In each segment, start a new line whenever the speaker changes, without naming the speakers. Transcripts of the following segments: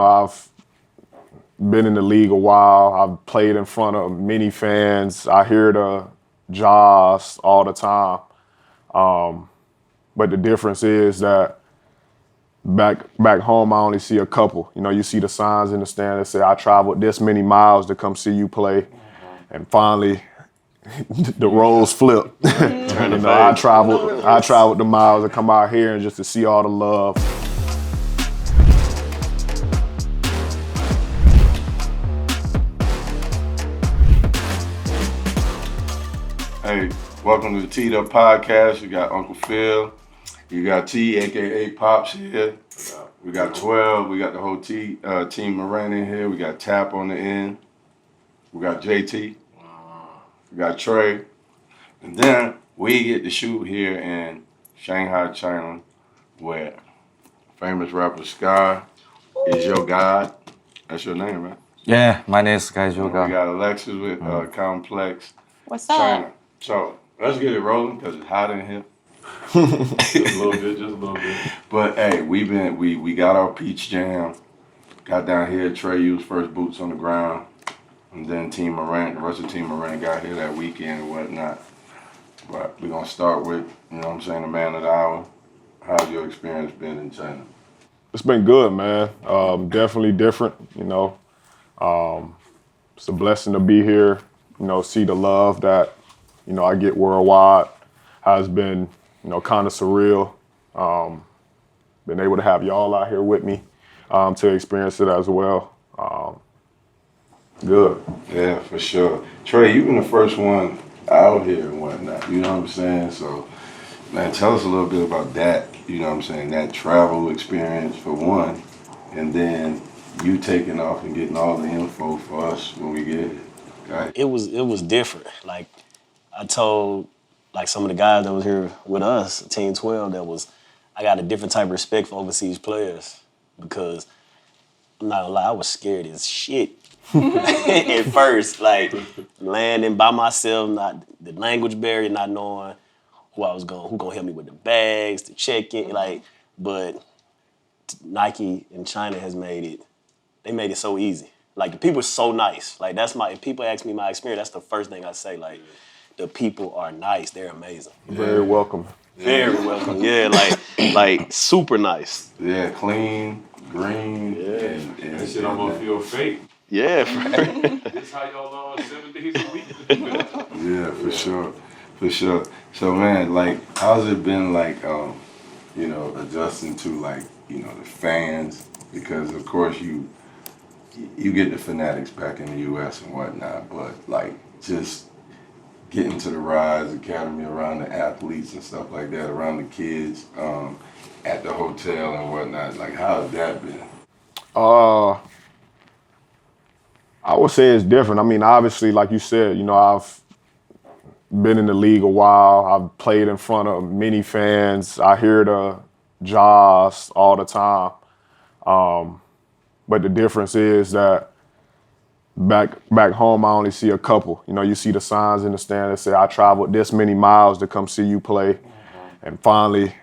I've been in the league a while. I've played in front of many fans. I hear the jaws all the time. But the difference is that back home, I only see a couple. You see the signs in the stand that say, I traveled this many miles to come see you play. And finally, the roles flip. I traveled the miles to come out here and just to see all the love.
Hey, welcome to the Teed Up Podcast. You got Uncle Phil, you got T, aka Pops here. We got 12, we got the whole Team Morant in here. We got Tap on the end. We got JT. We got Trey. And then we get to shoot here in Shanghai, China, where famous rapper Skai is your god. That's your name, right?
Yeah, my name is Skai.
We got Alexia with Complex
What's up?
China. So let's get it rolling because it's hot in here. just a little bit. But hey, we got our peach jam. Got down here. Trey used first boots on the ground, and then Team Morant, the rest of Team Morant got here that weekend and whatnot. But we're gonna start with, the man of the hour. How's your experience been in China?
It's been good, man. Definitely different. It's a blessing to be here. See the love that I get worldwide has been, kind of surreal. Been able to have y'all out here with me to experience it as well. Good.
Yeah, for sure. Trey, you've been the first one out here and whatnot, you know what I'm saying? So, man, tell us a little bit about that, that travel experience for one, and then you taking off and getting all the info for us when we get it. Right?
It was different. Like, I told some of the guys that was here with us, Team 12, I got a different type of respect for overseas players because I'm not gonna lie, I was scared as shit at first. Like landing by myself, not the language barrier, not knowing who gonna help me with the bags, the check-in, but Nike in China has made it so easy. Like the people are so nice. Like if people ask me my experience, that's the first thing I say. Like the people are nice. They're amazing.
Very welcome.
Very welcome. Yeah, like super nice.
Yeah, clean, green.
Yeah.
And
that shit almost feel fake.
Yeah.
This how y'all on 7 days a week.
Yeah, for sure. So man, how's it been adjusting to the fans? Because of course you get the fanatics back in the US and whatnot, but just getting to the Rise Academy around the athletes and stuff like that, around the kids, at the hotel and whatnot, how has that been?
I would say it's different. I mean, obviously, like you said, I've been in the league a while. I've played in front of many fans. I hear the jaws all the time. But the difference is that back home, I only see a couple. You see the signs in the stand that say, I traveled this many miles to come see you play. And finally,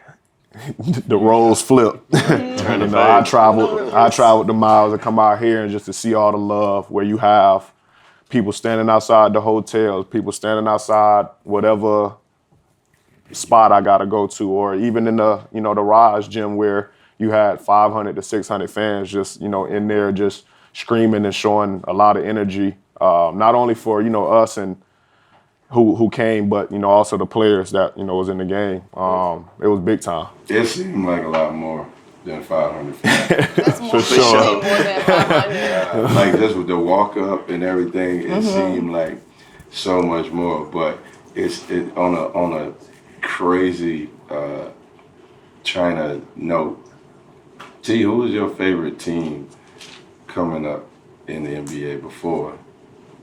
the roles flip. I traveled the miles to come out here and just to see all the love where you have people standing outside the hotels, people standing outside whatever spot I gotta go to, or even in the the Rise gym where you had 500 to 600 fans just in there just screaming and showing a lot of energy, not only for us and who came, but also the players that was in the game. It was big time.
It seemed like a lot more than 500 fans.
That's more,
For sure.
more than 500.
Just with the walk up and everything, it seemed like so much more. But it's on a crazy China note. T, who was your favorite team coming up in the NBA before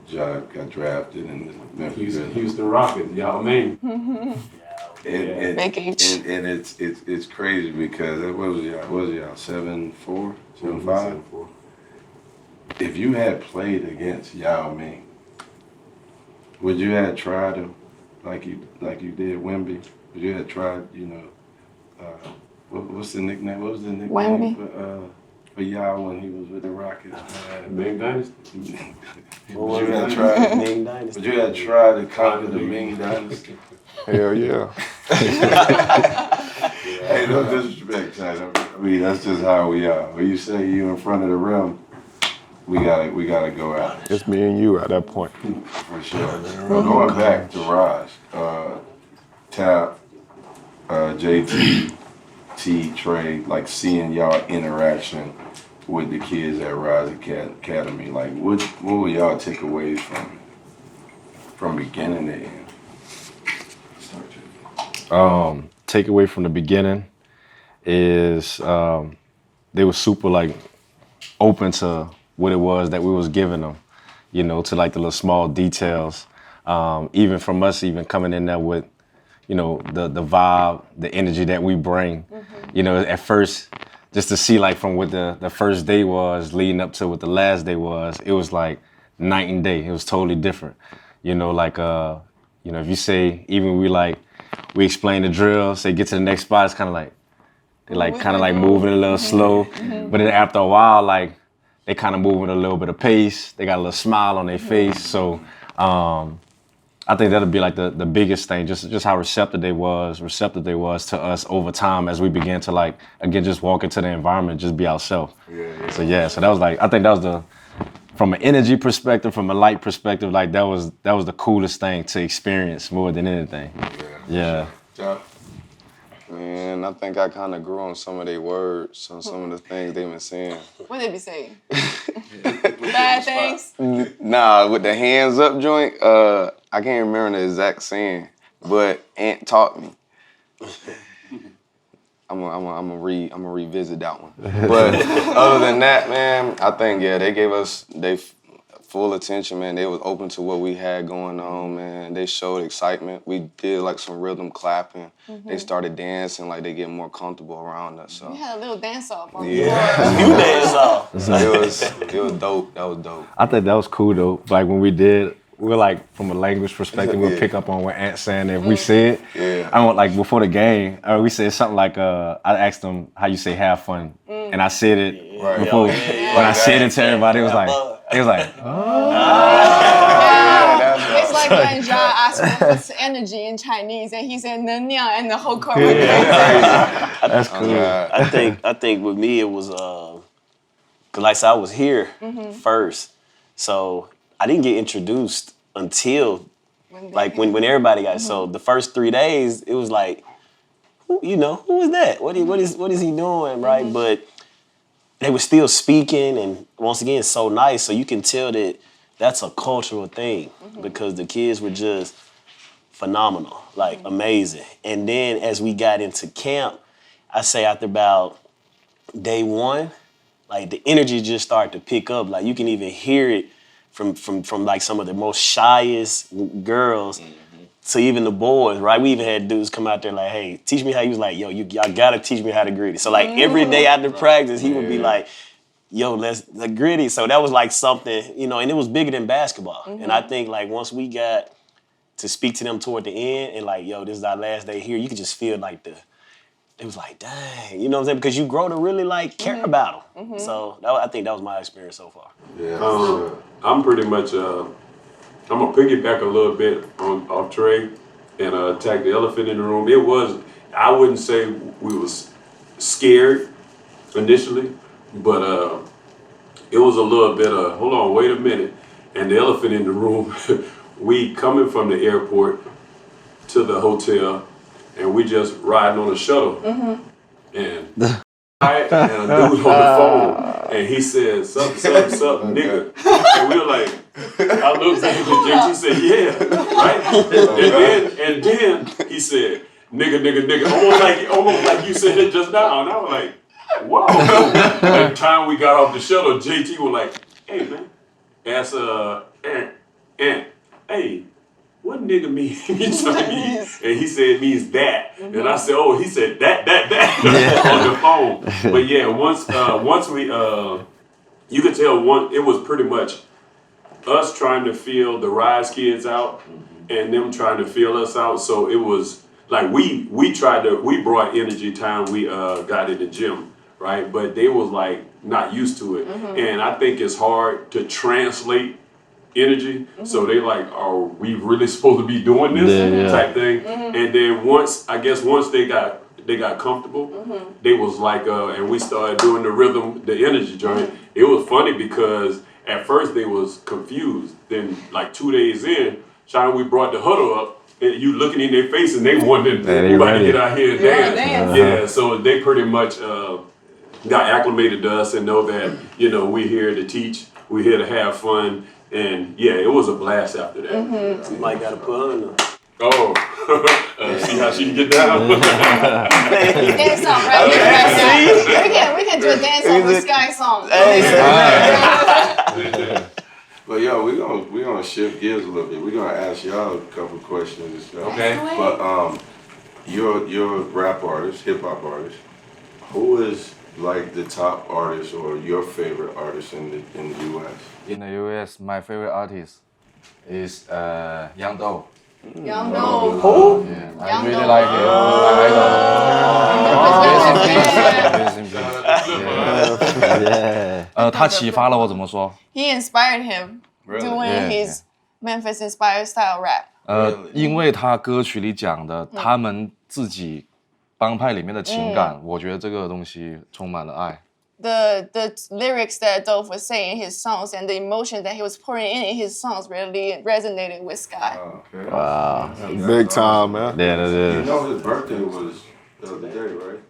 Ja got drafted in the Memphis?
Houston Rockets, y'all mean.
And
Big H.
and it's crazy because what was y'all 7-4, 7-5? If you had played against Yao Ming, would you have tried him like you did Wemby? Would you have tried, what's the nickname? What was the nickname
Wemby?
for for y'all when he was with the Rockets, man.
Ming Dynasty.
But you had tried.
Ming Dynasty.
But you had tried to conquer the Ming Dynasty.
Hell yeah.
Hey, no disrespect, China. I mean, that's just how we are. When you say you in front of the rim, we gotta go at it.
It's me and you at that point.
For sure. But going back to Raj, Tap, JT, T, Trey, like seeing y'all interaction with the kids at Rise Academy, like what were y'all takeaways from beginning to end?
Takeaway from the beginning is they were super like open to what it was that we was giving them, you know, to like the little small details. Even from us even coming in there with, you know, the vibe, the energy that we bring, you know, at first, just to see like from what the first day was leading up to what the last day was, it was like night and day. It was totally different. You know, like, you know, if you say, even we explain the drill, say get to the next spot, it's kind of like, they like kind of like moving a little slow. But then after a while, like they kind of moving a little bit of pace. They got a little smile on their face. So I think that'll be like the biggest thing, just how receptive they was to us over time as we began to like, again, just walk into the environment, just be ourselves. So that was like, I think that was from an energy perspective, from a light perspective, like that was the coolest thing to experience more than anything. Yeah.
Man, I think I kind of grew on some of their words, on some of the things they've been saying.
What they be saying? Bad things?
Nah, with the hands up joint, I can't remember the exact saying, but Aunt taught me. I'm gonna revisit that one. But other than that, man, I think they gave us full attention, man. They was open to what we had going on, man. They showed excitement. We did like some rhythm clapping. They started dancing, like they get more comfortable around us. So
You had a little dance off on
You dance off.
it was dope. That was dope.
I think that was cool though. Like when we were like, from a language perspective, we'll pick up on what Ant's saying. If we said, I don't like before the game, we said something like, I asked them how you say have fun. And I said it before. When I said it to everybody, it was like,
It's like when Ja asked what's energy in Chinese, and he said 能量, and the whole crowd went crazy.
that's cool.
I think with me it was, cause like I said, I was here first, so I didn't get introduced until when everybody got. So the first 3 days, it was like, who is that? What is he doing, right? But they were still speaking, and once again, so nice. So you can tell that that's a cultural thing because the kids were just phenomenal, like amazing. And then as we got into camp, I say after about day one, like the energy just started to pick up. Like you can even hear it from like some of the most shyest girls to even the boys, right? We even had dudes come out there like, hey, teach me how. He was like, yo, y'all gotta teach me how to gritty. So like every day after practice, he would be like, yo, let's gritty. So that was like something, and it was bigger than basketball. And I think like once we got to speak to them toward the end and like, yo, this is our last day here, you could just feel like it was like, dang, you know what I'm saying? Because you grow to really like care about them. So I think that was my experience so far.
I'm pretty much, I'm going to piggyback a little bit off Trey and attack the elephant in the room. I wouldn't say we was scared initially, but it was a little bit of, hold on, wait a minute. And the elephant in the room, we coming from the airport to the hotel, and we just riding on a shuttle. And a dude on the phone, and he said, something, nigga. And we were like, I looked at him, and JT said, yeah, right? And then he said, nigga, almost like you said it just now. And I was like, wow. By the time we got off the shuttle, JT was like, hey, man, ask Ant, hey, what nigga mean in Chinese? And he said it means that. And I said, oh, he said that on the phone. But yeah, once we, you could tell it was pretty much us trying to feel the Rise kids out and them trying to feel us out. So it was like we brought energy time we got in the gym, right? But they was like not used to it, and I think it's hard to translate energy. So they like, are we really supposed to be doing this type thing? And then once they got comfortable, they was like, and we started doing the rhythm, the energy joint. It was funny because at first they was confused. Then like 2 days in, China, we brought the huddle up. And you looking in their face and they wanted to get out here and dance. Yeah, so they pretty much got acclimated to us and know that, we're here to teach, we're here to have fun. And yeah, it was a blast after that.
Somebody got to put on them.
Oh, see how she can get down?
Dance song right here. We can do a dance song with Skai song.
But yo, we're gonna shift gears a little bit. We're gonna ask y'all a couple questions and stuff.
Okay.
But you're a rap artist, hip hop artist. Who is like the top artist or your favorite artist in the US?
In the US, my favorite artist is Young Doe.
Young Doe.
Who? Yeah, I really like him. I idol. 他启发了我怎么说？
He inspired him doing his Memphis inspired style rap.
因为他歌曲里讲的他们自己帮派里面的情感，我觉得这个东西充满了爱。
The lyrics that Dolph was saying in his songs and the emotion that he was pouring in his songs really resonated with Skai.
Okay.
Wow, big time, man.
Yeah, that is.
You know his birthday was the other day, right?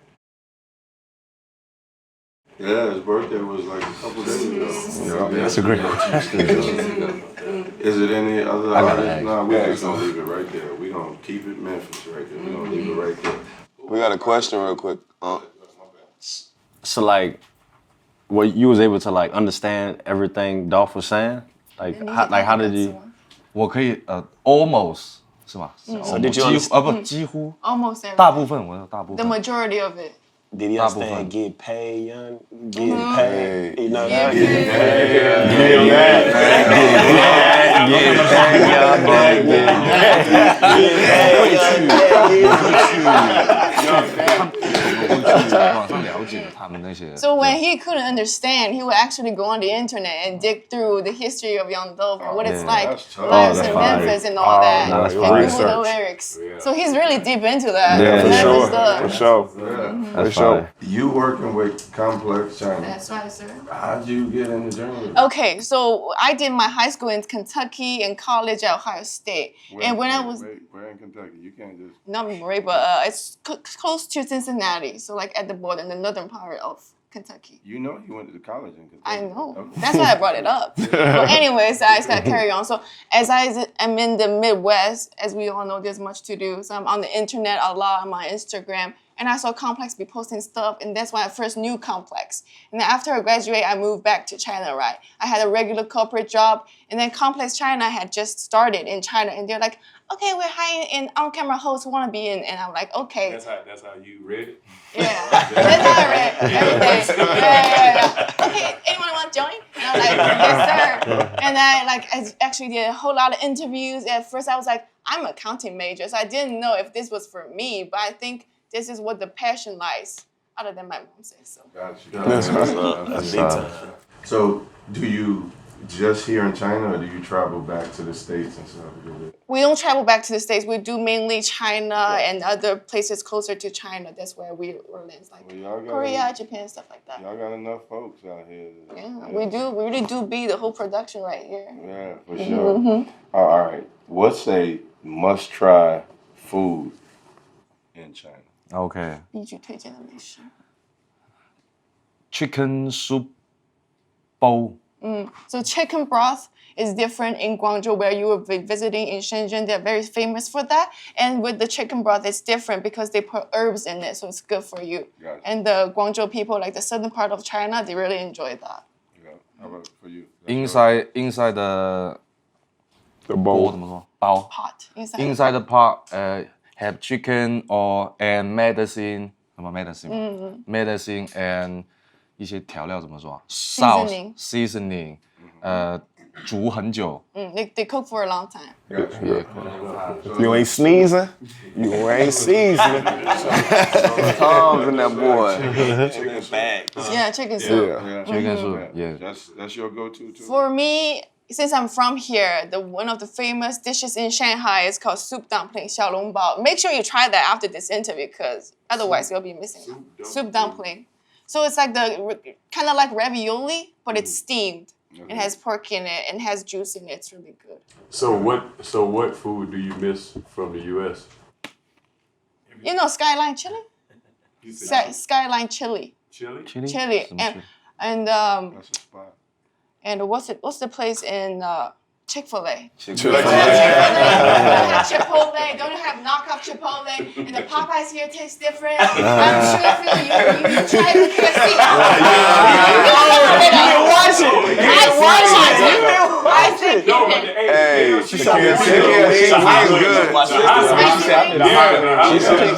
Yeah, his birthday was like a couple days ago.
That's a great.
Is it any other artists? No, we just gonna leave it right there. We gonna keep it Memphis right there. We gonna leave it right there.
We got a question real quick.
So like, were you was able to like understand everything Dolph was saying? Like how did you?
我可以almost 是吗？
So did you
几乎
Almost everything.
大部分我有大部
The
分。
majority of it.
Did he understand get paid, young? Getting paid. You know that?
So when he couldn't understand, he would actually go on the internet and dig through the history of Young Dolph and what it's like lives in Memphis and all that, and Google the lyrics. So he's really deep into that.
Yeah,
Memphis stuff.
for sure.
That's
For sure.
You working with Complex China.
That's right, sir.
How'd you get in the journey?
Okay, so I did my high school in Kentucky and college at Ohio State. And when I was
Where in Kentucky? You can't just.
not Missouri, but it's close to Cincinnati, so like at the border in the northern part of Kentucky.
You know you went to college in Kentucky.
I know.
Okay.
That's why I brought it up. But anyways, I just gotta carry on. So as I am in the Midwest, as we all know, there's much to do. So I'm on the internet a lot, on my Instagram, and I saw Complex be posting stuff, and that's when I first knew Complex. And then after I graduated, I moved back to China, right? I had a regular corporate job, and then Complex China had just started in China, and they're like, okay, we're hiring an on-camera host who want to be in, and I'm like, okay.
That's how you read it.
Yeah, that's how I read everything. Yeah. Okay, anyone want to join? And I'm like, yes, sir. And I actually did a whole lot of interviews. At first, I was like, I'm an accounting major, so I didn't know if this was for me, but I think this is what the passion lies, other than my mom says so.
Gotcha. So, do you just here in China, or do you travel back to the States and stuff?
We don't travel back to the States. We do mainly China and other places closer to China. That's where we live, like Korea, Japan, stuff like that.
Y'all got enough folks out here.
Yeah, we do. We really do be the whole production right here.
Yeah, for sure. All right. What's a must-try food in China?
OK，
必须推荐的美食。
chicken soup bowl。
So chicken broth is different in Guangzhou, where you were visiting in Shenzhen. They're very famous for that. And with the chicken broth, it's different because they put herbs in it, so it's good for you.
Gotcha.
And the Guangzhou people, like the southern part of China, they really enjoy that.
Yeah. How about for you?
Inside the
The
锅
bowl.
怎么说？包。
Pot inside.
Inside the pot, have chicken or and medicine 什么 medicine and 一些调料怎么说？
Seasoning.
Sauce seasoning，煮很久。
They cook for a long time.
You ain't sneezing. You ain't sneezing.
Tom's in that boy.
Chicken facts.
Yeah, chicken soup.
Yeah.
Chicken soup, yeah.
That's your go-to too.
For me, since I'm from here, one of the famous dishes in Shanghai is called soup dumpling, 小笼包. Make sure you try that after this interview, because otherwise you'll be missing out. Soup dumpling. So it's like kind of like ravioli, but it's steamed. It has pork in it and has juice in it. It's really good.
So what food do you miss from the U.S.?
You know Skyline chili? Skyline chili.
Chili?
Chili.
什么
And
That's a spot.
and what's the place in Chick-fil-A?
Chick-fil-A.
Don't have Chipotle. Don't have knockoff Chipotle. And the Popeyes here taste different. I'm sure Phil, you tried the KFC.
Hey,
She
said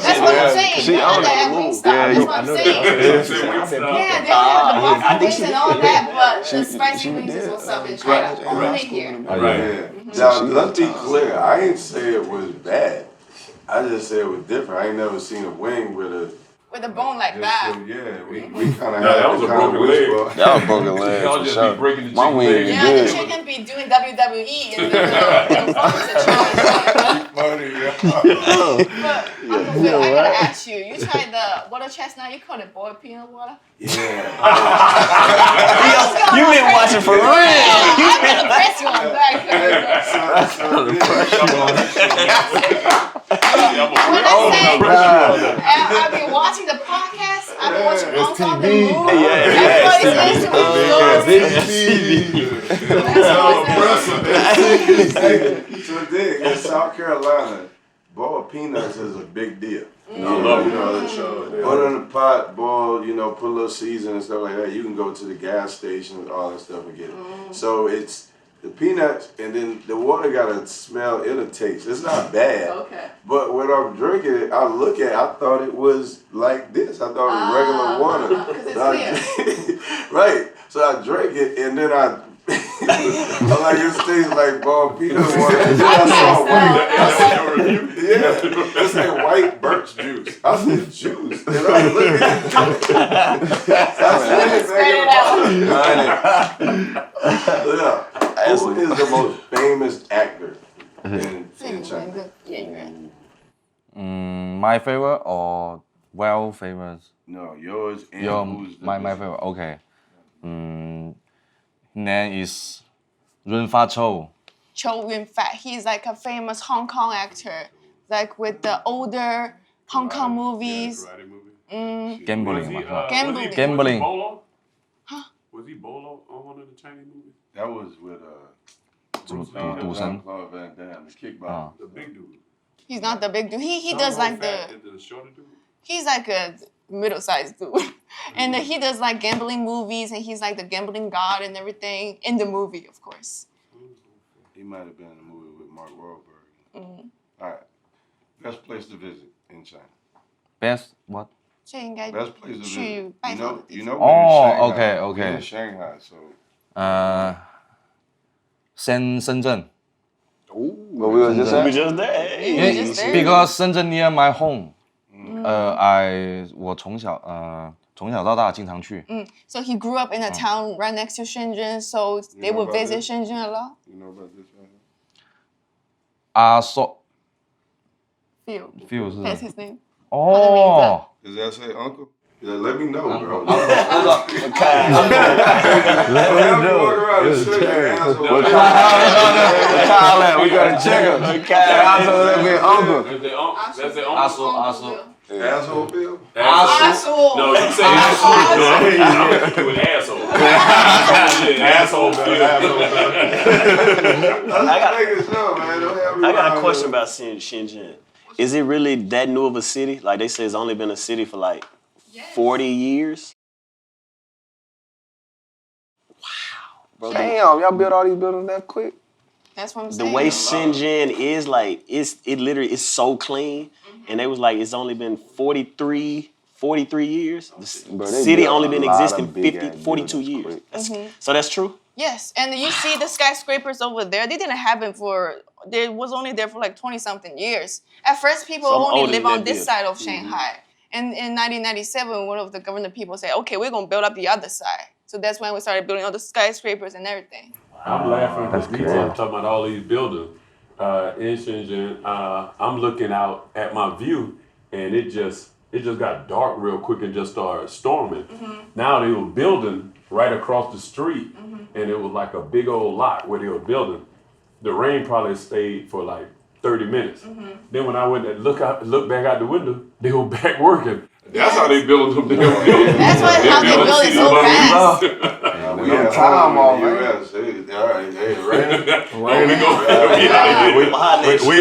That's what I'm saying.
She
They have
owned
that
it.
at Wingstop. That's what I'm saying. Yeah, they don't have the buffalo wings and all that, but the spicy wings is what's up in China. Only here.
Right. Now, let's be clear. I ain't say it was bad. I just said it was different. I ain't never seen a wing with a.
With a bone like that.
Yeah, we kind of
Yeah,
had
that was a broken leg.
That was broken leg
Y'all
for
just
sure.
be breaking the
My
chicken
wing
leg.
is
Yeah, the
good.
chicken be doing WWE and the phones are challenge.
Funny, yeah.
But Uncle Phil, I gotta ask you. You tried the water chestnut. You call it boiled peanut water.
Yeah.
You been watching for real.
I'm gonna press you on that. When I say I've been watching the podcast, I've been watching Uncle on the move. Everybody's listening to
So dig, in South Carolina, boiled peanuts is a big deal. Put in the pot, boil, put a little season and stuff like that. You can go to the gas station and all that stuff and get it. So it's the peanuts and then the water gotta smell, it'll taste. It's not bad.
Okay.
But when I'm drinking it, I thought it was like this. I thought it was regular water.
Because it's clear.
Right. So I drank it and then I'm like, it tastes like boiled peanut water. And then I saw white. Yeah, it's like white birch juice. I said juice. And I was looking at it. Who is the most famous actor in China?
My favorite or well famous?
No, yours and who's the
my favorite. Okay. Name is Renfa Cho.
Cho Yun-fat. He's like a famous Hong Kong actor, like with the older Hong Kong movies.
Gambling.
Gambling.
Gambling.
Was he Bolo on one of the Chinese movies?
That was with
Dusan.
Jean-Claude Van Damme, the kickboxer.
The big dude.
He's not the big dude. He does like
the shorter dude.
he's like a middle-sized dude. And he does like gambling movies and he's like the gambling god and everything in the movie, of course.
He might have been in the movie with Mark Wahlberg. All right. Best place to visit in China.
Best what?
这应该
Best place to visit.
去拜访的地
You
方。
know we're in Shanghai.
okay.
We're in Shanghai, so.
深圳.
But we were just
We
at.
just there.
You just there.
Because Shenzhen near my home. 我从小到大经常去。
So he grew up in a town right next to Shenzhen, so they
know
would
about
visit
this?
Shenzhen a lot.
You know about this right here?
Phil,
Phil
that's
是
his name.
哦。
Does that say uncle? Yeah, let me know, bro.
Let
me know.
We gotta check him. Asshole, that mean uncle.
That's the uncle.
Asshole Bill?
Asshole.
No, you say asshole. No, I'm gonna do an asshole. Asshole.
I got a question about Shenzhen. Is it really that new of a city? Like they say it's only been a city for like 40 years? Wow. Bro,
Damn, y'all built all these buildings that quick?
That's what I'm
the
saying.
way Shenzhen is like, it literally is so clean. And they was like, it's only been 43 years. The
Bro, they
city
built
only
a
been
lot of
existing
big
50,
ass
42
buildings
years.
quick.
So that's true?
Yes, and you see the skyscrapers over there. They didn't happen for. They was only there for like 20-something years. At first, people
Some
only
older
live
than
on
that
this
building.
side of Shanghai. And in 1997, one of the government people said, "Okay, we're gonna build up the other side." So that's when we started building all the skyscrapers and everything.
I'm laughing because we
crazy.
talking about all these buildings in Shenzhen. I'm looking out at my view, and it just got dark real quick and just started storming. Now they were building right across the street, and it was like a big old lot where they were building. The rain probably stayed for like 30 minutes. Then when I went and look back out the window, they were back working. That's how they build them.
That's how they build it so fast.
We have time all in the U.S. All right, hey, rain.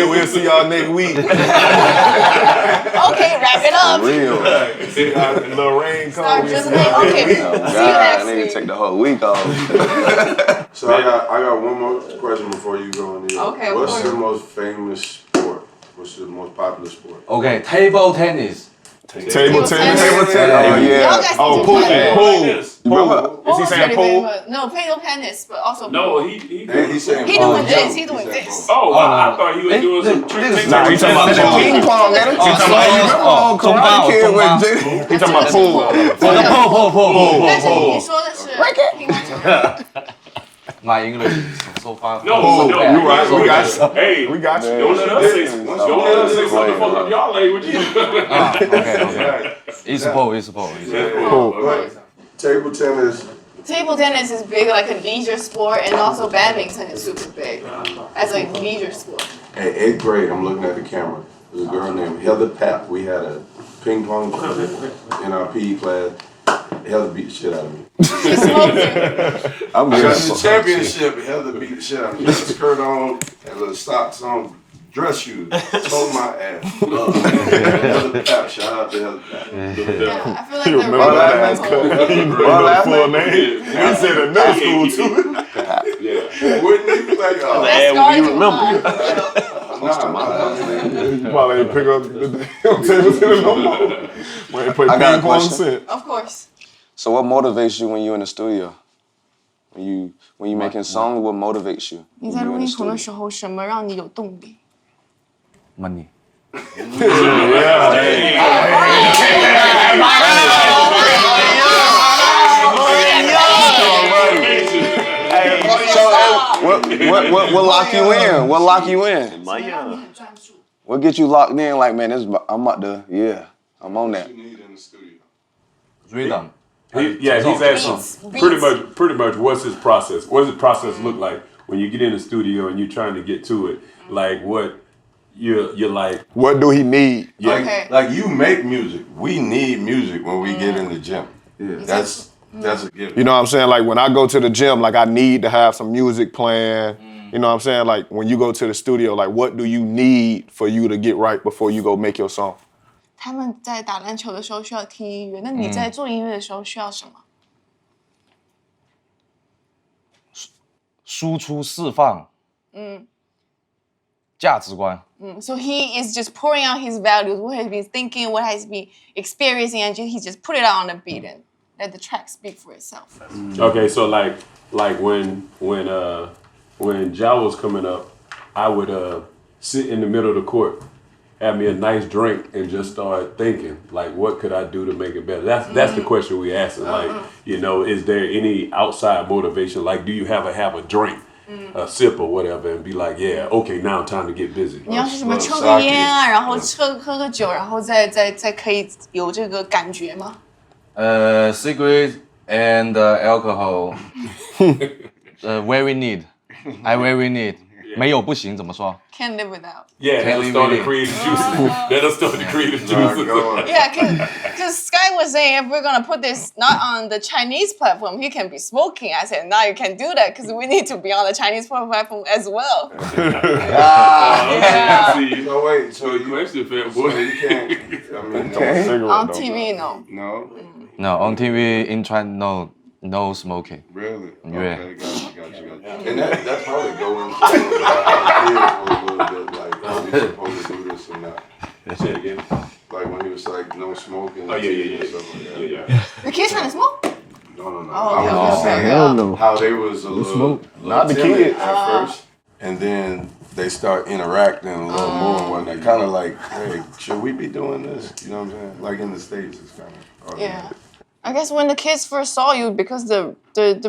We'll see y'all next week.
Okay, wrap it up.
See y'all, little rain
Start
comes.
drizzling. Okay, see you next
Nigga
week.
take the whole week off.
So I got one more question before you go in there.
Okay, of
What's
course.
the most famous sport? What's the most popular sport?
Okay, table tennis.
Table
tennis.
tennis.
Oh,
Y'all
yeah.
guys
Oh,
do
pool.
play.
Pool. Is he saying pool?
No, table tennis, but also
No, he
He's saying
He doing this. He doing this.
Oh, wow. I thought he was doing some tricks.
Nah, he talking about pool.
Ping pong, man.
He talking about
Karate Kid with Jada.
He talking about pool.
但是你说的是乒乓球。
My English so far.
No,
you right. We got you.
Hey,
We got you.
don't let us say something for y'all language.
Okay. It's pool.
Table tennis.
Table tennis is big, like a leisure sport, and also badminton is super big as a leisure sport.
At 8th grade, I'm looking at the camera. There's a girl named Heather Papp. We had a ping pong tournament in our PE class. Heather beat the shit out of me.
She smoked you.
I'm
I got
good.
the championship, and Heather beat the shit out of me. She had a skirt on and little socks on, dress shoes. Told my ass. Heather Papp. Shout out to Heather Papp.
Yeah, I feel like
You
the
remember that?
real
You remember the full name? We said in middle school too.
Wouldn't you like, oh,
That's
when you
scarred
remember.
You probably didn't pick up the table tennis no more. We ain't played
I got a
ping pong
question.
since.
Of course.
So what motivates you when you're in the studio? When you making songs, what motivates you?
你在录音棚的时候，什么让你有动力？
Money.
What lock you in? What lock you in?
让你很专注。
What get you locked in? Like, man, I'm about to, I'm on that.
you need in the studio?
Rhythm.
He's asking pretty much what's his process? What does his process look like when you get in the studio and you're trying to get to it? Like what you're like.
What do he need?
Yeah.
Okay.
Like you make music. We need music when we get in the gym. Yeah. That's a given.
You know what I'm saying? Like when I go to the gym, like I need to have some music playing. You know what I'm saying? Like when you go to the studio, like what do you need for you to get right before you go make your song?
他们在打篮球的时候需要听音乐，那你在做音乐的时候需要什么？
输出释放。价值观。
So he is just pouring out his values, what he's been thinking, what he's been experiencing, and he just put it out on the beat and let the track speak for itself.
Okay, so like when Ja was coming up, I would sit in the middle of the court, have me a nice drink, and just start thinking like, what could I do to make it better? That's the question we asking. Like, you know, is there any outside motivation? Like, do you have a drink, a sip or whatever, and be like, yeah, okay, now time to get busy.
你要是什么抽个烟啊，然后喝个酒，然后再可以有这个感觉吗？
Cigarette and alcohol. Very need. I very need. 没有不行怎么说？
Can't live without.
Yeah, that'll start the creative juices. That'll start the creative juices.
Yeah, because Skai was saying if we're gonna put this not on the Chinese platform, he can be smoking. I said, no, you can't do that because we need to be on the Chinese platform as well.
Yeah. See,
No, wait. So you
question, fat
So
boy.
you can't. I mean,
On TV, no.
no.
No, on TV in China, no smoking.
Really?
Yeah.
Okay, gotcha. And that probably go into a little bit, like, are we supposed to do this or not?
Say it again.
Like when he was like, no smoking.
Oh, yeah.
and stuff like that.
The kids trying to smoke?
No.
Oh,
I was just
okay.
saying,
Hell no.
how they was a little
Not the
timid
kids.
at first, and then they start interacting a little more and whatnot. Kind of like, hey, should we be doing this? You know what I'm saying? Like in the States, it's kind of
Yeah. I guess when the kids first saw you, because the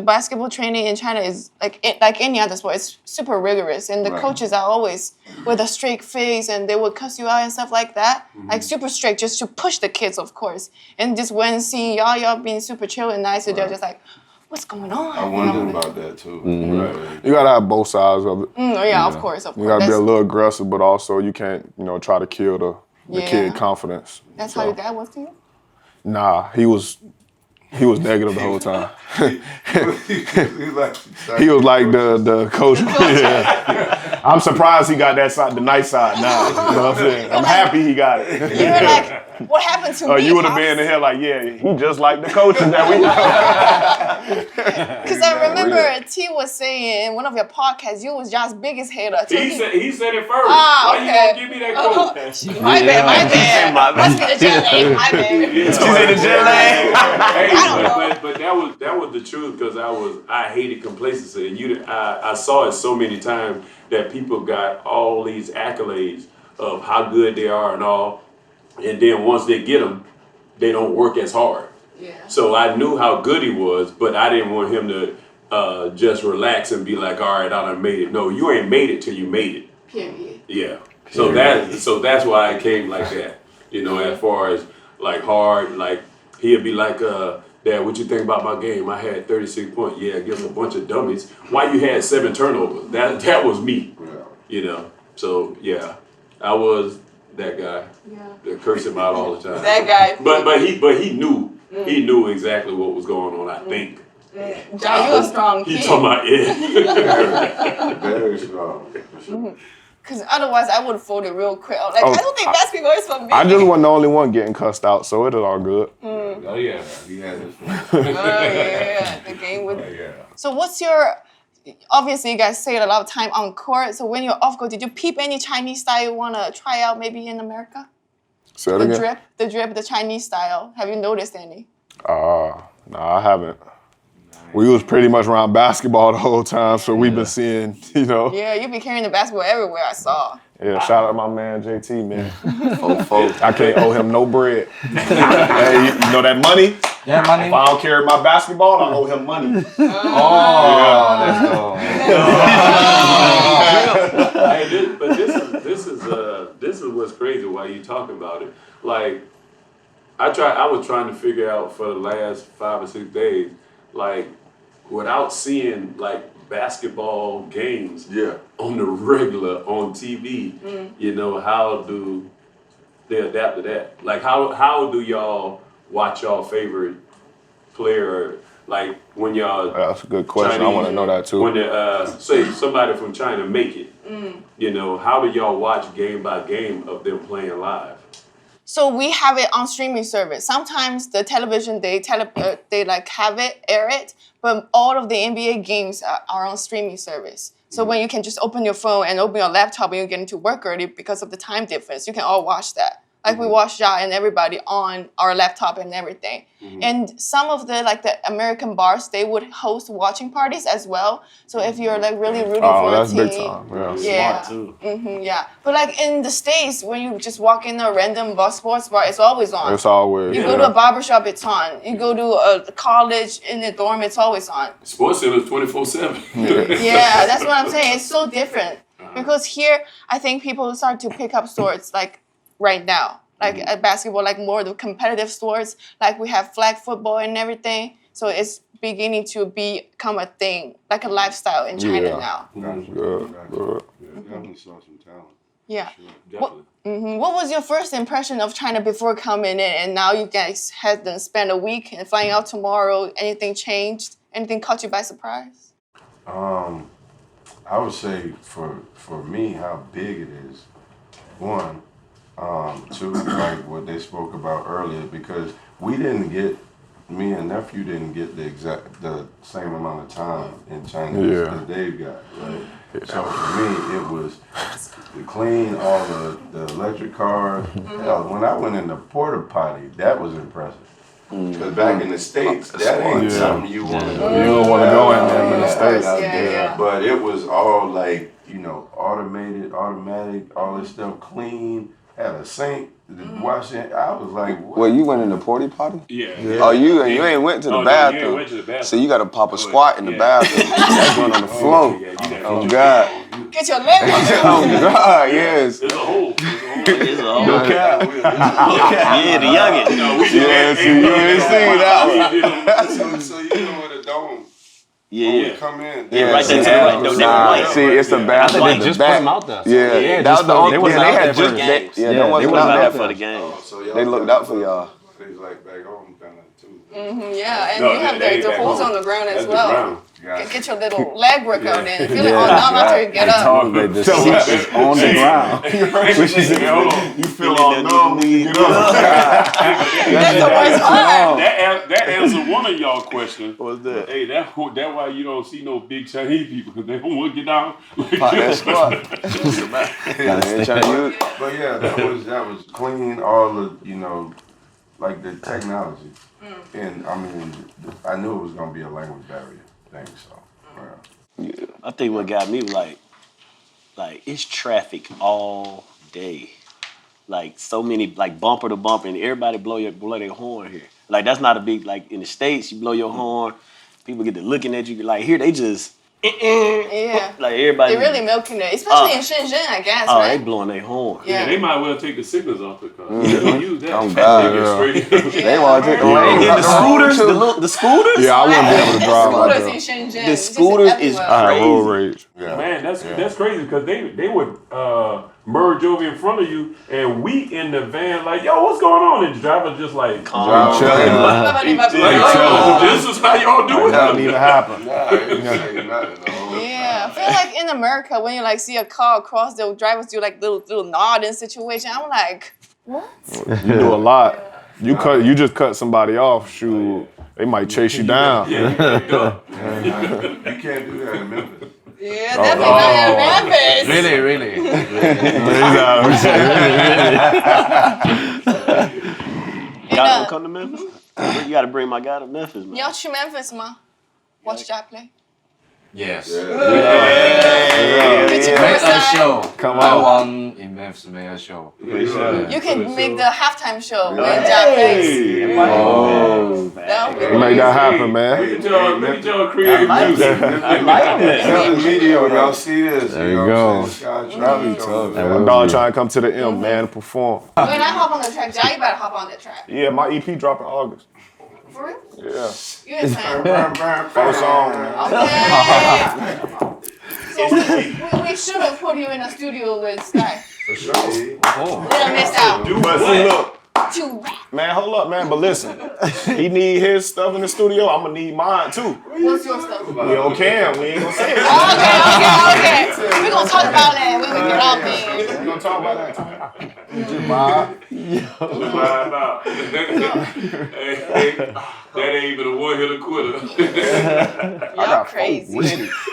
basketball training in China is like any other sport, it's super rigorous, and the coaches are always with a straight face, and they would cuss you out and stuff like that, like super strict, just to push the kids, of course. And just when seeing y'all being super chill and nice, they're just like, what's going on?
I wondered about that too. Right.
You gotta have both sides of it.
Yeah, of course.
You gotta be a little aggressive, but also you can't, try to kill the kid confidence.
That's how your dad was to you?
Nah, he was negative the whole time. He was like the coach. Yeah. I'm surprised he got that side, the nice side now. You know what I'm saying? I'm happy he got it.
You were like, what happened to me?
You would have been in here like, yeah, he just like the coaches that we.
Because I remember T was saying in one of your podcasts, you was Josh's biggest hater.
He said it first.
Ah,
Why
okay.
you gonna give me that quote?
My bad. Must be the jet lag. My bad.
She's in the jet lag.
I don't know.
But that was the truth, because I hated complacency, and I saw it so many times that people got all these accolades of how good they are and all, and then once they get them, they don't work as hard.
Yeah.
So I knew how good he was, but I didn't want him to just relax and be like, all right, I done made it. No, you ain't made it till you made it.
Period.
Yeah. So that's why I came like that. As far as like hard, like he'd be like, Dad, what you think about my game? I had 36 points. Yeah, against a bunch of dummies. Why you had 7 turnovers? That was me. So yeah, I was that guy. Yeah. That curse him out all the time.
That guy.
But he knew. He knew exactly what was going on, I think.
John, you a strong
He
kid.
talking about
Very strong. For sure.
Because otherwise I would fold it real quick. I don't think basketball is for me.
I just wasn't the only one getting cussed out, so it was all good.
Oh yeah, he had his
Oh yeah, the game with. So what's your? Obviously, you guys say it a lot of time on court. So when you're off court, did you peep any Chinese style you want to try out maybe in America?
Say it again?
The Chinese style. Have you noticed any?
No, I haven't. We was pretty much around basketball the whole time, so we've been seeing,
Yeah, you be carrying the basketball everywhere. I saw.
Yeah, shout out to my man JT, man.
Fofo.
I can't owe him no bread. Hey, you know that money?
Yeah, money.
If I don't carry my basketball, I owe him money.
Let's go.
Hey, this is what's crazy while you talking about it. Like, I was trying to figure out for the last 5 or 6 days, like, without seeing like basketball games on the regular on TV, how do they adapt to that? Like, how do y'all watch y'all favorite player? Like when y'all
That's a good question.
Chinese,
I want to know that too.
When say somebody from China make it, how do y'all watch game by game of them playing live?
So we have it on streaming service. Sometimes the television they like have it, air it, but all of the NBA games are on streaming service. So when you can just open your phone and open your laptop when you get into work early because of the time difference, you can all watch that. Like we watch Ja and everybody on our laptop and everything. And some of the American bars, they would host watching parties as well. So if you're like really rooting for a
that's
team,
big time.
yeah,
Smart too.
yeah. But like in the States, when you just walk in a random sports bar, it's always on.
It's always.
You go to a barbershop, it's on. You go to a college in the dorm, it's always on.
Sports Center is 24/7.
Yeah, that's what I'm saying. It's so different. Because here, I think people start to pick up sports like right now. Like at basketball, like more the competitive sports. Like we have flag football and everything. So it's beginning to become a thing, like a lifestyle in China now.
Good.
Definitely saw some talent.
Yeah.
Definitely.
What was your first impression of China before coming in? And now you guys had to spend a week and flying out tomorrow. Anything changed? Anything caught you by surprise?
I would say for me, how big it is. One, two, like what they spoke about earlier, because me and nephew didn't get the same amount of time in China as they've got, right? Yeah. So for me, it was to clean all the electric cars. Hell, when I went in the porta potty, that was impressive. Because back in the States, that ain't something you want to do.
You don't want to go in there in the States.
Yeah.
But it was all like, automated, automatic, all this stuff clean, had a sink, washing. I was like, what?
Well, you went in the porta potty?
Yeah.
Oh, you ain't went to the bathroom.
No, you ain't went to the bathroom.
So you got to pop a squat in the bathroom. That's going on the floor. Oh God.
Get your leg up.
Oh God, yes.
There's a hole.
It's a whole.
No cap.
Yeah, the youngin.
Yeah, see, you ain't seen that one.
So you know what a dome.
Yeah.
Come in.
Yeah,
Right there to the right. No, they were white.
See, it's the bathroom.
They just put them out there.
Yeah, that was the only.
They wasn't
they
out
had
there for
just.
the
They,
games.
yeah,
Yeah,
they
they
wasn't
wasn't
out
Out
there
there for the game.
So y'all
They looked out for y'all.
Plays like back home kind of too.
Yeah, and
No,
you have
they
the
back
holes
home.
on the ground as
That's the
well.
ground.
Get your little leg workout in. Feel it on down after you get up.
The seats is on the ground.
You feel all numb when you get up.
That's the worst part.
That answered one of y'all questions.
What's that?
Hey, that's why you don't see no big Chinese people, because they don't want to get down.
Pop that squat. Yeah, they ain't trying to use.
But yeah, that was clean. All the like the technology, and I mean, I knew it was gonna be a language barrier thing. So yeah.
I think what got me was like it's traffic all day. Like so many, like bumper to bumper, and everybody blow their horn here. Like that's not a big, like in the States, you blow your horn, people get to looking at you. Like here, they just
Yeah.
like everybody.
They're really milking it, especially in Shenzhen, I guess,
Oh,
right?
they blowing their horn.
Yeah, they might well take the signals off the car. They don't use that.
Oh, God.
They get straight.
They want to take the lane.
And the scooters, the scooters.
Yeah, I wouldn't be able to drive like
Scooters in
that.
Shenzhen.
The
it's just
scooters is
everywhere.
I had road
crazy.
rage.
Man, that's crazy, because they would merge over in front of you, and we in the van like, yo, what's going on? And the driver just like,
I'm chilling.
this is how y'all do
That
it.
doesn't even happen.
Nah, it ain't saying nothing the whole
Yeah, I feel like in America, when you like see a car across, the drivers do like little nodding situation. I'm like, what?
You do a lot. You just cut somebody off. Shoot, they might chase you down.
Yeah, you picked up.
You can't do that in Memphis.
Yeah, definitely not in Memphis.
Really.
And,
Y'all don't come to Memphis? You got to bring my guy to Memphis, man.
y'all to Memphis, man. Watch y'all play.
Yes.
Get your
Make a
courtside.
show.
Come
I
on.
want in Memphis make a show.
You can make the halftime show when Jack plays. That'll
Make that happen, man.
Look at y'all creative music.
Memphis media, y'all see this?
There you
know
go.
what I'm saying? Sky tough.
My dog trying to come to the M, man, to perform.
When I hop on the track, Jack, you better hop on the track.
Yeah, my EP drop in August.
For real?
Yeah.
You understand?
First song, man.
Okay. So we should have put you in a studio with Skai. We done missed out.
But see, look,
To rap.
man, hold up, man. But listen, he need his stuff in the studio. I'm gonna need mine too.
What's your stuff?
We don't care. We ain't gonna say it.
Okay. We're gonna talk about that when we get off there.
We gonna talk about that too.
Vibe out. Hey, that ain't even a one-hitter quitter.
Y'all crazy.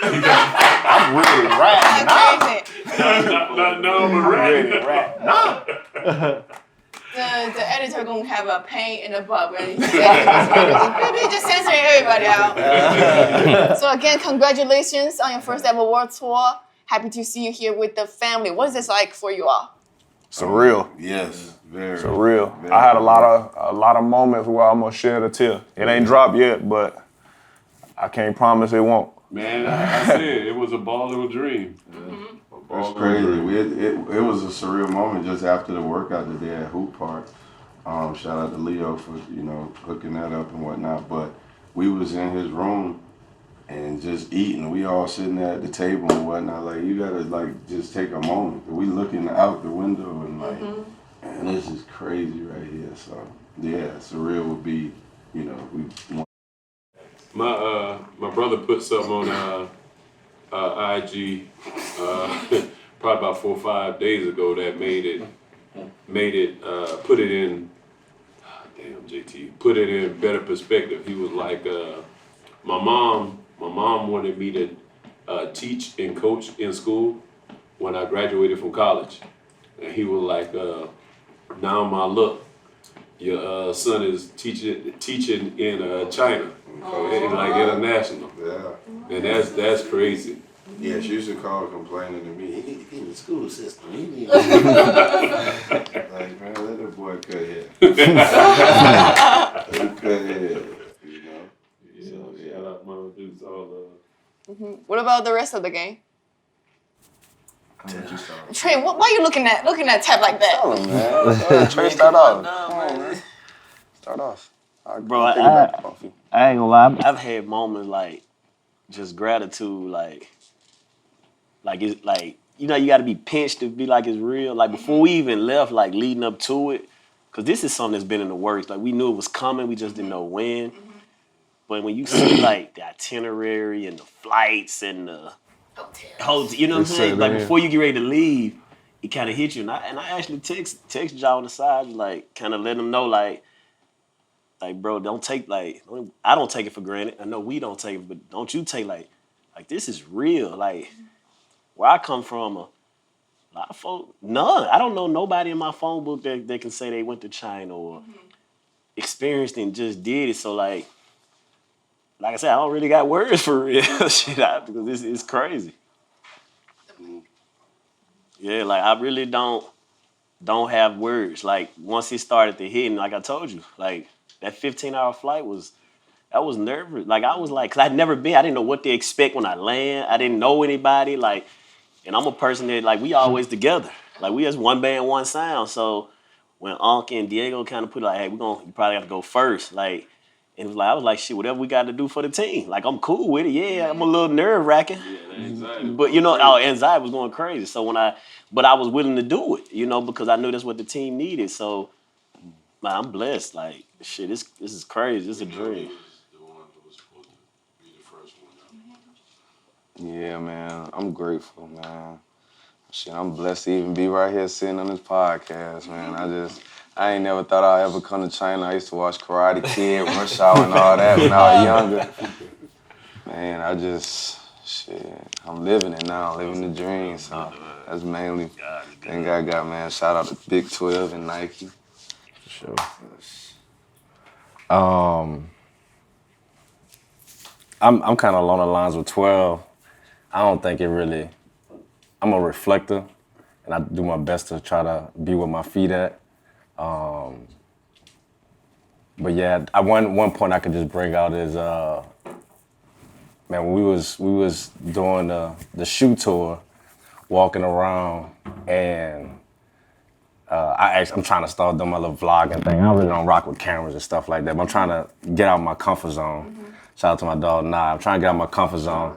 I'm ready to rap.
Y'all crazy.
Not but
Ready
right.
to rap.
The editor gonna have a pain in the butt when he said just censoring everybody out. So again, congratulations on your first ever world tour. Happy to see you here with the family. What is this like for you all?
Surreal.
Yes, very.
Surreal. I had a lot of moments where I almost shed a tear. It ain't dropped yet, but I can't promise it won't.
Man, I said it was a ball of a dream.
It's crazy. It was a surreal moment just after the workout that they at Hoop Park. Shout out to Leo for hooking that up and whatnot. But we was in his room and just eating. We all sitting there at the table and whatnot. Like, you gotta just take a moment. We looking out the window and man, this is crazy right here. So yeah, surreal would be, we.
My brother put something on IG probably about 4 or 5 days ago that put it in put it in better perspective. He was like, my mom wanted me to teach and coach in school when I graduated from college, and he was like, now my luck. your son is teaching in China, like international.
Yeah.
And that's crazy.
Yeah, she used to call complaining to me. He need to get in the school system. He need like, man, let that boy cut hair. Let him cut hair, you know.
Yeah, shout out Mama Dukes, all
What about the rest of the game? Trey, why are you looking at Tab like that?
Tell him, man. Trey, start off. Come on, man. Start off.
Bro,
I'll piggyback off you.
I ain't gonna lie. I've had moments like just gratitude, like it's like you got to be pinched to be like it's real. Like before we even left, like leading up to it, because this is something that's been in the works. Like we knew it was coming, we just didn't know when. But when you see like the itinerary and the flights and the hotels, you know what I'm saying? Like before you get ready to leave, it kind of hit you. And I actually text y'all on the side, like kind of let them know, like bro, don't take I don't take it for granted. I know we don't take it, but don't you take like this is real. Like where I come from, a lot of folk, none. I don't know nobody in my phone book that can say they went to China or experienced and just did it. So like I said, I don't really got words for real shit because it's crazy. Yeah, like I really don't have words. Like once it started to hit, and like I told you, like that 15-hour flight was nervous. Like I was like, cause I'd never been. I didn't know what to expect when I land. I didn't know anybody. Like, and I'm a person that like we always together. Like we just one band, one sound. So when Unc and Diego kind of put like, hey, you probably have to go first. Like, and it was like I was like, shit, whatever we got to do for the team. Like I'm cool with it. Yeah, I'm a little nerve wracking.
Yeah, anxiety.
But anxiety was going crazy. So but I was willing to do it, because I knew that's what the team needed. So, man, I'm blessed. Like, shit, this is crazy. This is a dream.
The one that was supposed to be the first one.
Yeah, man. I'm grateful, man. Shit, I'm blessed to even be right here sitting on this podcast, man. I ain't never thought I'd ever come to China. I used to watch Karate Kid, Rush Hour, and all that when I was younger. Man, I'm living it now, living the dream. So that's mainly the thing I got, man. Shout out to Big 12 and Nike.
For sure. I'm kind of along the lines with 12. I don't think it really. I'm a reflector, and I do my best to try to be with my feet at. But yeah, one point I could just bring out is, man, when we was doing the shoe tour, walking around, and I'm trying to start doing my little vlogging thing. I really don't rock with cameras and stuff like that, but I'm trying to get out of my comfort zone. Shout out to my dog, Nah. I'm trying to get out of my comfort zone.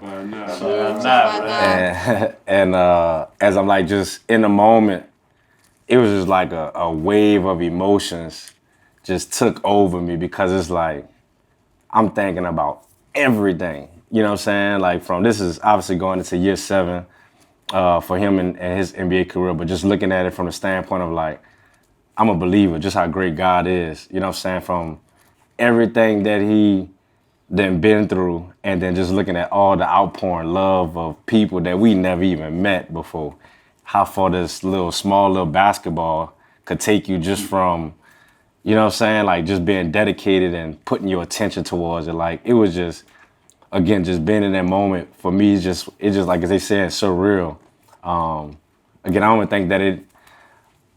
And as I'm like just in the moment, it was just like a wave of emotions just took over me because it's like I'm thinking about everything. You know what I'm saying? Like this is obviously going into year 7 for him and his NBA career, but just looking at it from the standpoint of like, I'm a believer, just how great God is. You know what I'm saying? From everything that he then been through, and then just looking at all the outpouring love of people that we never even met before. How far this small little basketball could take you just from, you know what I'm saying, like just being dedicated and putting your attention towards it. Like it was just, again, just being in that moment for me, it's just like as they say, it's surreal. Again, I don't even think that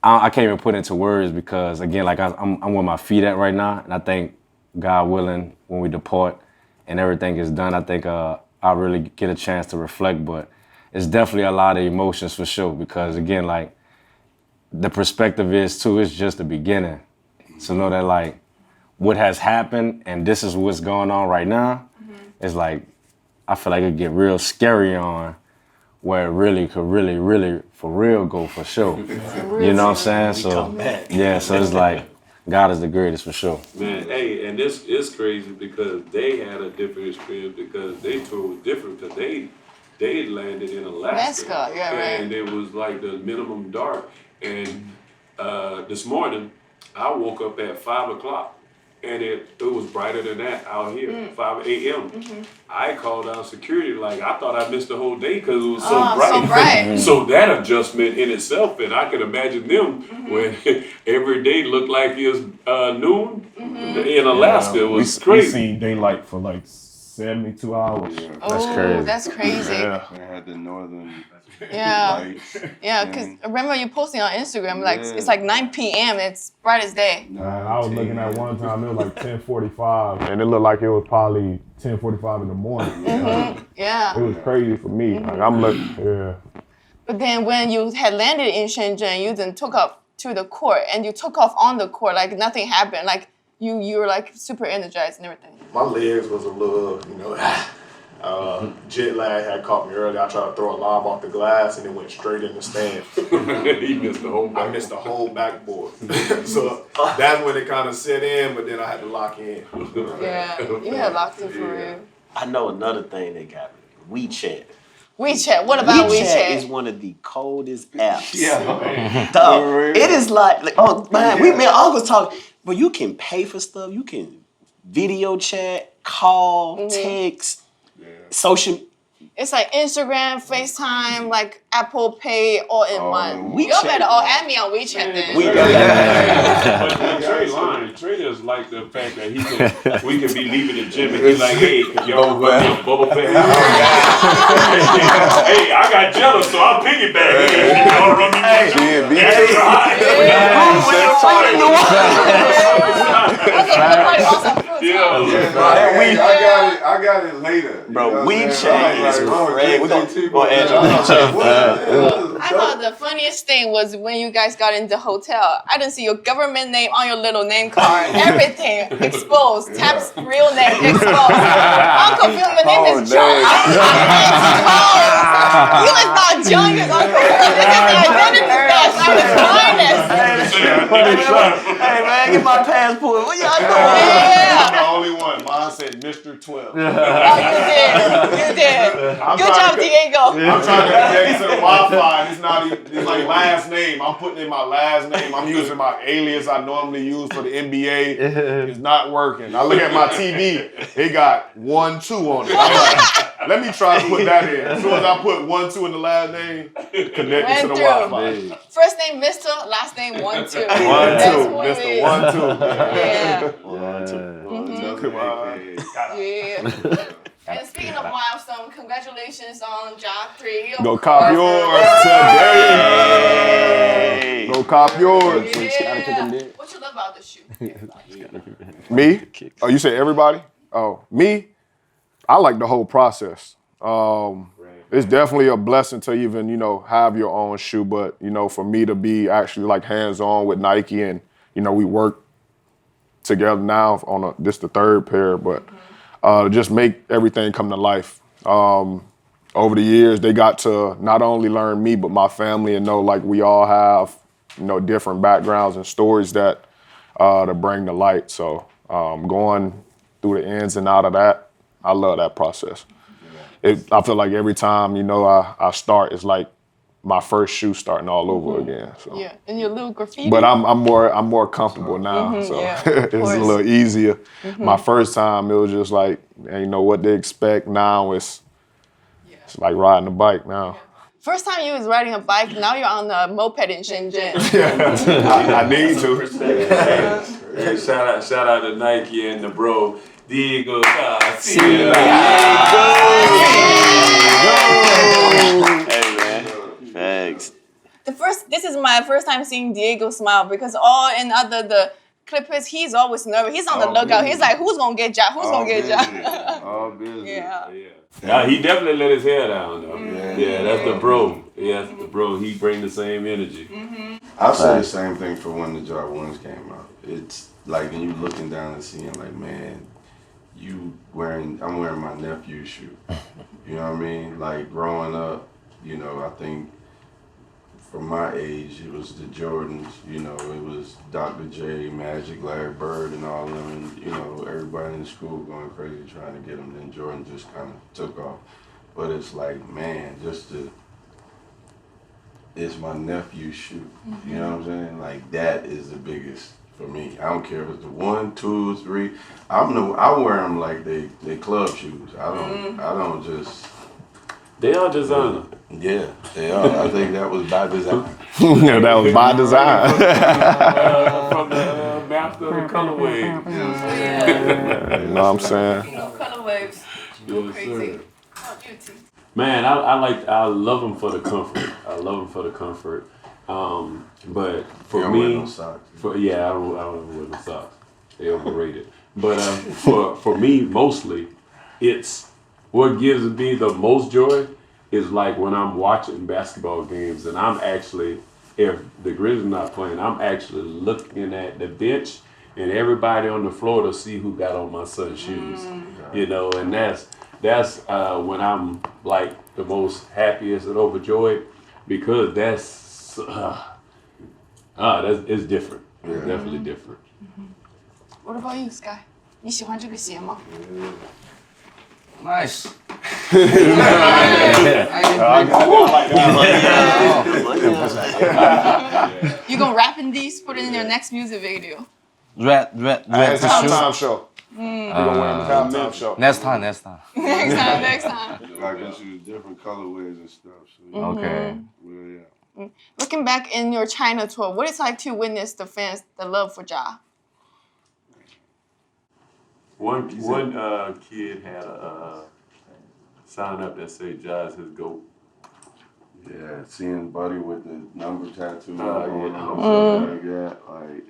I can't even put it into words because again, like I'm where my feet at right now, and I think God willing, when we depart and everything is done, I think I'll really get a chance to reflect. But it's definitely a lot of emotions for sure because again, like the perspective is too, it's just the beginning. So know that like what has happened and this is what's going on right now, it's like I feel like it get real scary on where it really could really for real go for sure. You know what I'm saying? So yeah, so it's like God is the greatest for sure.
Man, hey, and this is crazy because they had a different experience because they tour was different because they landed in Alaska.
Yeah, right.
And it was like the minimum dark. And this morning, I woke up at 5 o'clock and it was brighter than that out here, 5 a.m. I called down security like I thought I missed the whole day because it was so bright.
So bright.
So that adjustment in itself, and I can imagine them when every day looked like it was noon in Alaska. It was
We
crazy.
seen daylight for like 72 hours.
Oh,
crazy.
that's crazy.
Yeah.
They had the northern
Yeah.
lights.
Yeah, because remember you posting on Instagram, like it's like 9 p.m. It's bright as day.
I was looking at one time, it was like 10:45, and it looked like it was probably 10:45 in the morning.
Yeah.
It was crazy for me. Like I'm looking, yeah.
But then when you had landed in Shenzhen, you then took off to the court, and you took off on the court like nothing happened. Like you were like super energized and everything.
My legs was a little, jet lag had caught me early. I tried to throw a lob off the glass and it went straight in the stand.
He missed the whole.
I missed the whole backboard. So that's when it kind of set in, but then I had to lock in.
Yeah, you had locked in for real.
I know another thing that got me. WeChat.
WeChat. What about
WeChat is
WeChat?
one of the coldest apps.
Yeah.
Dog, it is like oh man, me and Uncle talking, but you can pay for stuff. You can video chat, call, text, social.
It's like Instagram, FaceTime, like Apple Pay, all in one. You
WeChat,
better all add me on WeChat then.
We got that.
But Trey lying. Trey just like the fact that we can be leaving the gym and he's like, hey, could y'all run me a bubble pay? Hey, I got jealous, so I'll piggyback. Hey, y'all run me
I got it later.
Bro, WeChat is crazy. We're gonna add
I thought the funniest thing was when you guys got in the hotel. I didn't see your government name on your little name card. Everything exposed. Tap's real name exposed. Uncle Phil, your name is John. You is not John, you're Uncle Phil. This is the identity theft at its finest.
Hey man, get my passport. What y'all doing?
Yeah.
I'm the only one. Mine said Mr. 12.
Oh, you did. Good job, Diego.
I'm trying to connect to the Wi-Fi, and it's not even, it's like last name. I'm putting in my last name. I'm using my alias I normally use for the NBA. It's not working. I look at my TV, it got 1-2 on it. I'm like, let me try to put that in. As soon as I put 1-2 in the last name, connected to the Wi-Fi.
First name Mr., last name 1-2.
1-2, Mr. 1-2.
Yeah.
Come on.
Yeah. And speaking of milestone, congratulations on job 3.
Go cop yours today. Go cop yours.
Yeah. What you love about the shoe?
Me? Oh, you say everybody? Oh, me? I like the whole process. It's definitely a blessing to even, have your own shoe, but, for me to be actually like hands-on with Nike and, we work together now on this the third pair, but just make everything come to life. Over the years, they got to not only learn me, but my family and know like we all have, different backgrounds and stories that to bring to light. So going through the ins and out of that, I love that process. I feel like every time, I start, it's like my first shoe starting all over again. So.
Yeah, and your little graffiti.
But I'm more comfortable now, so it's a little easier. My first time, it was just like, what they expect. Now it's like riding a bike now.
First time you was riding a bike, now you're on a moped in Shenzhen.
I need to.
Hey, shout out to Nike and the bro. Diego.
Hey man, thanks.
This is my first time seeing Diego smile because all in the Clippers, he's always nervous. He's on the lookout. He's like, who's gonna get job? Who's gonna get job?
All business.
Yeah.
Yeah, he definitely let his hair down though. Yeah, that's the bro. Yeah, that's the bro. He bring the same energy.
I say the same thing for when the Jordan 1s came out. It's like, and you looking down and seeing like, man, I'm wearing my nephew's shoe. You know what I mean? Like growing up, I think for my age, it was the Jordans, it was Dr. J, Magic, Larry Bird, and all of them, and, everybody in the school going crazy trying to get them. Then Jordan just kind of took off. But it's like, man, it's my nephew's shoe. You know what I'm saying? Like, that is the biggest for me. I don't care if it's the 1, 2, 3. I wear them like they club shoes. I don't just.
They are designer.
Yeah, they are. I think that was by design.
Yeah, that was by design.
From the master of the colorway.
You know what I'm saying?
Color waves.
Yes, sir.
Oh, beauty.
Man, I love them for the comfort. I love them for the comfort. But for
You don't
me,
wear no socks.
I don't wear no socks. They overrated. But for me, mostly, it's what gives me the most joy is like when I'm watching basketball games and I'm actually, if the Grizzlies not playing, I'm actually looking at the bench and everybody on the floor to see who got on my son's shoes. You know, and that's when I'm like the most happiest and overjoyed because that's it's different. It's definitely different.
What about you, Sky? 你喜欢这个鞋吗？
Nice.
You gonna rap in these? Put it in your next music video.
Red
It's a
shoes.
halftime show. We're gonna wear them halftime show.
Next time.
Next time.
Like this is different colorways and stuff. So,
Okay.
well, yeah.
Looking back in your China tour, what it's like to witness the fans, the love for Ja?
One kid had a sign up that said Ja is his GOAT.
Yeah, seeing Buddy with the number tattoo like that, like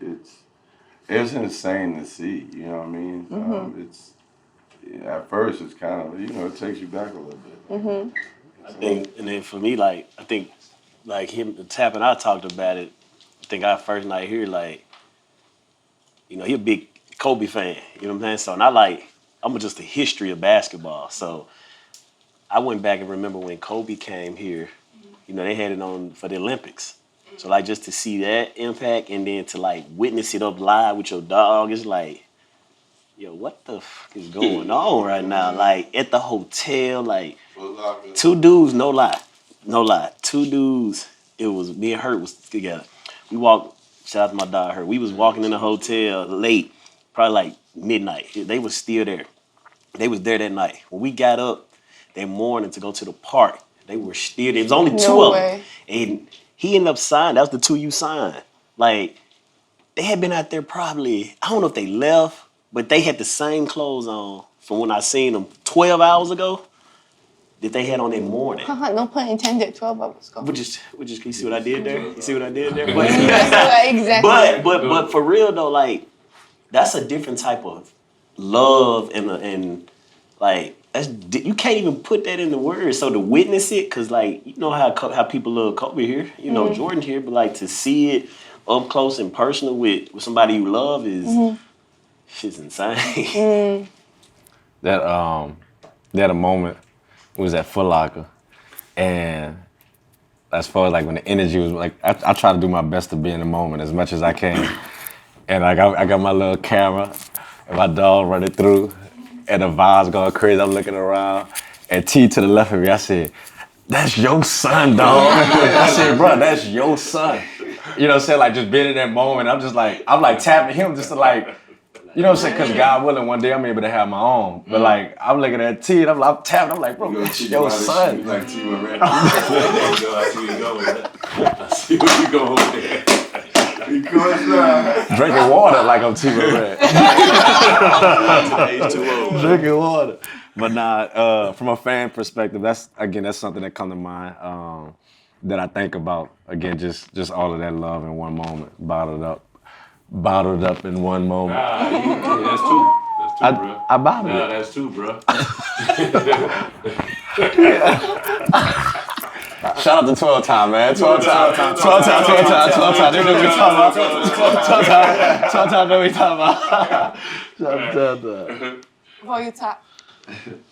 it's insane to see. You know what I mean? At first it's kind of it takes you back a little bit.
I think, and then for me, like I think, like him, Tap and I talked about it. I think our first night here, like, he a big Kobe fan. You know what I'm saying? So, and I'm just a history of basketball. So, I went back and remember when Kobe came here. They had it on for the Olympics. So, like, just to see that impact and then to like witness it up live with your dog, it's like, yo, what the fuck is going on right now? Like at the hotel, like 2 dudes, no lie. 2 dudes. It was me and Hurt was together. We walked. Shout out to my dog Hurt. We was walking in the hotel late, probably like midnight. They was still there. They was there that night. When we got up that morning to go to the park, they were still there. It was only 2 of them, and he ended up signing. That was the 2 you signed. Like they had been out there probably. I don't know if they left. But they had the same clothes on from when I seen them 12 hours ago that they had on that morning.
No pun intended. 12 hours ago.
Which is, you see what I did there? You see what I did there?
Exactly.
But for real though, like that's a different type of love and like you can't even put that into words. So to witness it, cause like how people love Kobe here, Jordan here, but like to see it up close and personal with somebody you love is. Shit's insane.
That a moment was at Foot Locker, and as far as like when the energy was like, I try to do my best to be in the moment as much as I can, and like I got my little camera and my dog running through, and the vibes going crazy. I'm looking around, and T to the left of me, I said, "That's your son, dog." I said, "Bro, that's your son." You know what I'm saying? Like just being in that moment, I'm like tapping him just to like. You know what I'm saying? Because God willing, one day I'm able to have my own. But like, I'm looking at T and I'm tapping. I'm like, bro, that's your son.
Like Team Morant.
I see where you going with that. I see where you going with that.
Because now.
Drinking water like I'm Team Morant.
H2O.
Drinking water. But nah, from a fan perspective, that's something that come to mind that I think about. Again, just all of that love in one moment, bottled up in one moment.
That's 2. That's 2, bro.
I bottled it.
That's 2, bro.
Shout out to 12 time, man. 12 time. They know what we talking about. 12 time, know what we talking about. Shout out to
Well, you tap.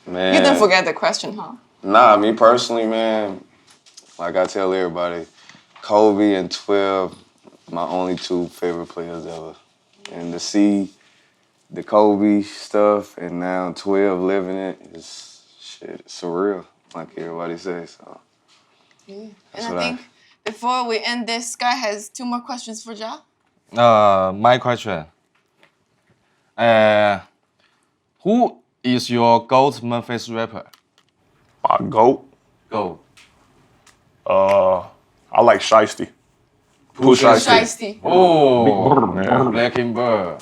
Man.
You didn't forget the question, huh?
Nah, me personally, man, like I tell everybody, Kobe and 12, my only 2 favorite players ever. And to see the Kobe stuff and now 12 living it is surreal, like everybody says. So.
Yeah. And I think before we end this, Sky has 2 more questions for Ja.
My question. Who is your GOAT Memphis rapper?
My GOAT.
Go.
I like Shiesty. Who's Shiesty?
Shiesty.
Oh,
Yeah.
Black and Bird.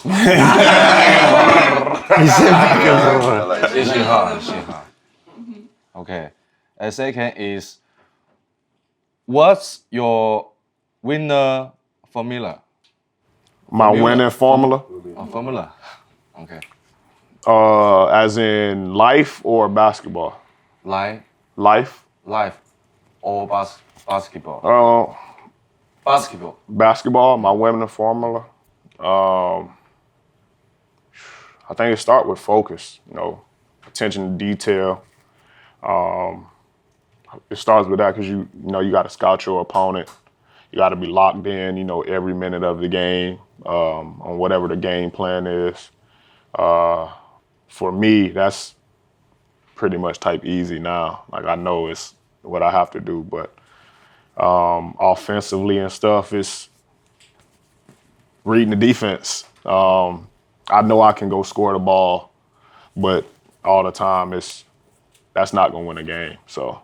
谢谢哈，谢谢哈。Okay. Second is, what's your winner formula?
My winning formula.
Formula. Okay.
As in life or basketball?
Life or basketball? Basketball.
Basketball, my winning formula. I think it starts with focus, attention to detail. It starts with that because you got to scout your opponent. You got to be locked in, every minute of the game on whatever the game plan is. For me, that's pretty much type easy now. Like I know it's what I have to do, but offensively and stuff, it's reading the defense. I know I can go score the ball, but all the time that's not gonna win a game. So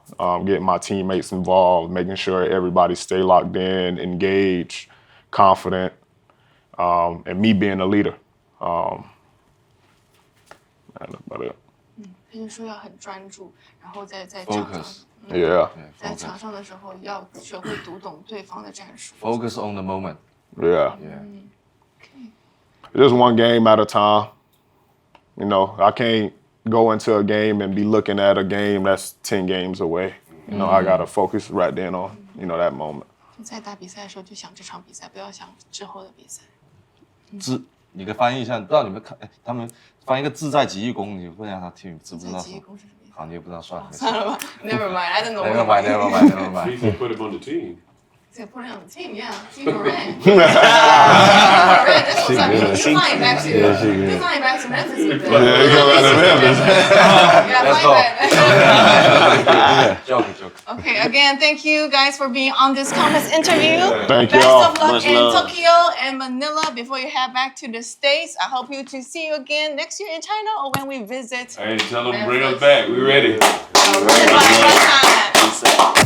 getting my teammates involved, making sure everybody stay locked in, engaged, confident, and me being a leader. That's about it.
他就说要很专注，然后在场上
Focus.
Yeah.
在场上的时候要学会读懂对方的战术。
Focus on the moment.
Yeah.
Yeah.
Just one game at a time. I can't go into a game and be looking at a game that's 10 games away. I gotta focus right then on, that moment.
在打比赛的时候就想这场比赛，不要想之后的比赛。
你可以翻译一下，不知道你们他们翻译一个志在几亿公，你问一下他听，知不知道？
在几亿公是什么意思？
好，你也不知道，算了。
算了吧，Never mind. I don't know.
Never mind, never mind, never mind.
He put him on the team.
To put it on the team, yeah. Team Morant. Team Morant. That's what's up. He's flying back to Memphis.
Yeah, go back to Memphis.
Yeah,
Let's
flying back.
Joke.
Okay, again, thank you guys for being on this conference interview.
Thank
Best
y'all.
of luck
Much
in
love.
Tokyo and Manila before you head back to the States. I hope to see you again next year in China or when we visit.
Hey, tell him bring us back. We ready.
Bye. Bye.